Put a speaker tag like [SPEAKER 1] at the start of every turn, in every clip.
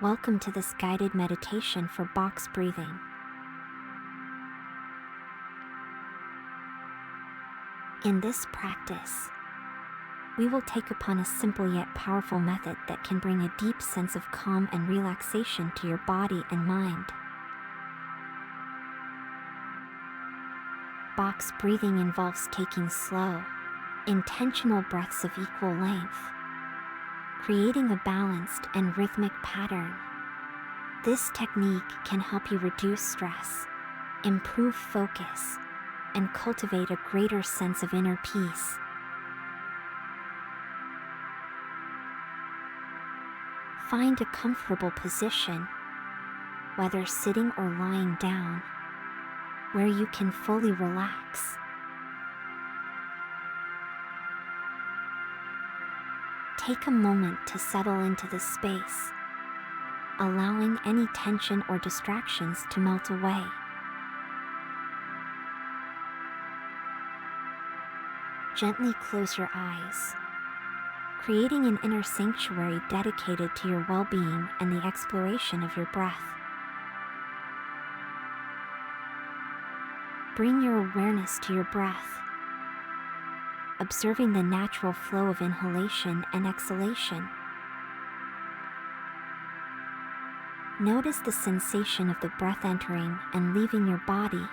[SPEAKER 1] Welcome to this guided meditation for box breathing. In this practice, we will take upon a simple yet powerful method that can bring a deep sense of calm and relaxation to your body and mind. Box breathing involves taking slow, intentional breaths of equal length, creating a balanced and rhythmic pattern. This technique can help you reduce stress, improve focus, and cultivate a greater sense of inner peace. Find a comfortable position, whether sitting or lying down, where you can fully relax. Take a moment to settle into this space, allowing any tension or distractions to melt away. Gently close your eyes, creating an inner sanctuary dedicated to your well-being and the exploration of your breath. Bring your awareness to your breath, observing the natural flow of inhalation and exhalation. Notice the sensation of the breath entering and leaving your body,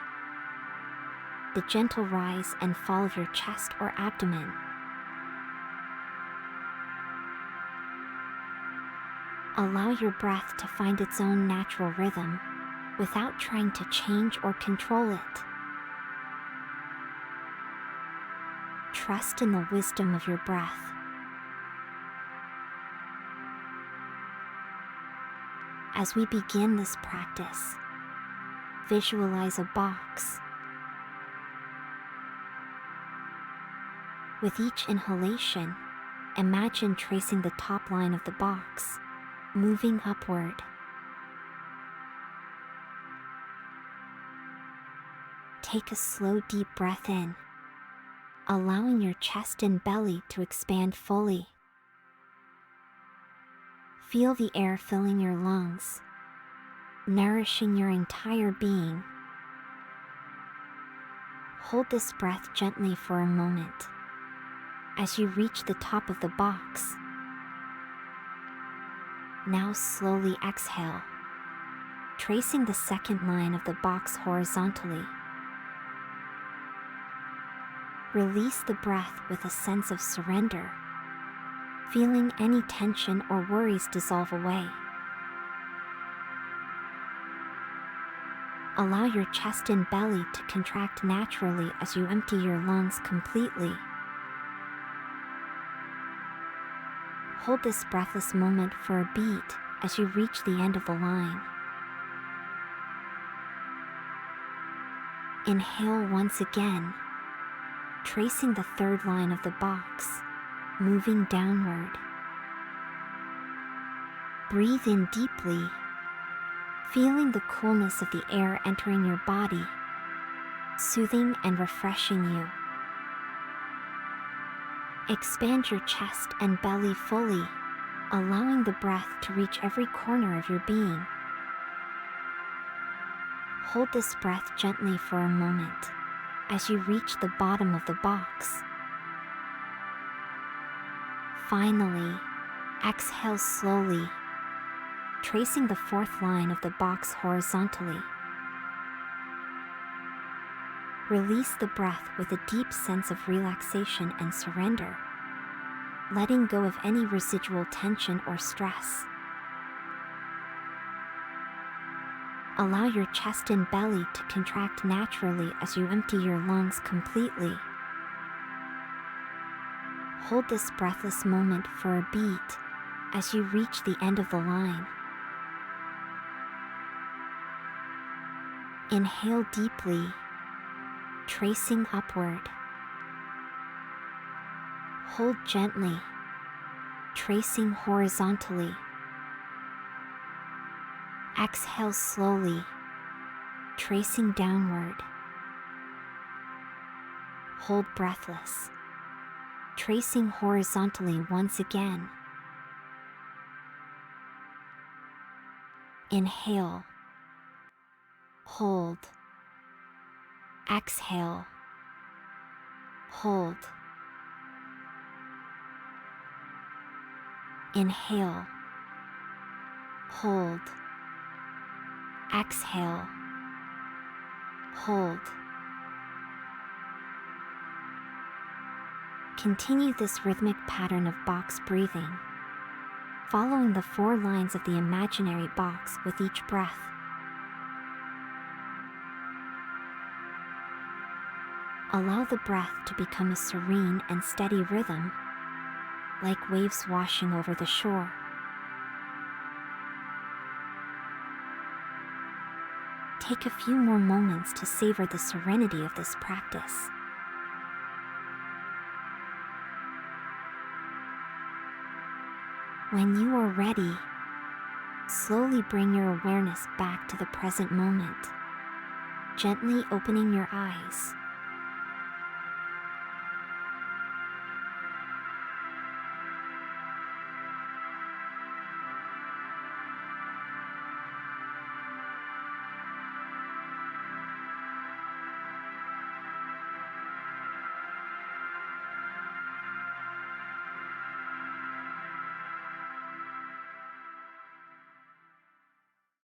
[SPEAKER 1] the gentle rise and fall of your chest or abdomen. Allow your breath to find its own natural rhythm, without trying to change or control it. Trust in the wisdom of your breath. As we begin this practice, visualize a box. With each inhalation, imagine tracing the top line of the box, moving upward. Take a slow, deep breath in, allowing your chest and belly to expand fully. Feel the air filling your lungs, nourishing your entire being. Hold this breath gently for a moment. As you reach the top of the box, now slowly exhale, tracing the second line of the box horizontally. Release the breath with a sense of surrender, feeling any tension or worries dissolve away. Allow your chest and belly to contract naturally as you empty your lungs completely. Hold this breathless moment for a beat as you reach the end of the line. Inhale once again, tracing the third line of the box, moving downward. Breathe in deeply, feeling the coolness of the air entering your body, soothing and refreshing you. Expand your chest and belly fully, allowing the breath to reach every corner of your being. Hold this breath gently for a moment as you reach the bottom of the box. Finally, exhale slowly, tracing the fourth line of the box horizontally. Release the breath with a deep sense of relaxation and surrender, letting go of any residual tension or stress. Allow your chest and belly to contract naturally as you empty your lungs completely. Hold this breathless moment for a beat as you reach the end of the line. Inhale deeply, tracing upward. Hold gently, tracing horizontally. Exhale slowly, tracing downward. Hold breathless, tracing horizontally once again. Inhale. Hold. Exhale. Hold. Inhale. Hold. Exhale. Hold. Continue this rhythmic pattern of box breathing, following the 4 lines of the imaginary box with each breath. Allow the breath to become a serene and steady rhythm, like waves washing over the shore. Take a few more moments to savor the serenity of this practice. When you are ready, slowly bring your awareness back to the present moment, gently opening your eyes.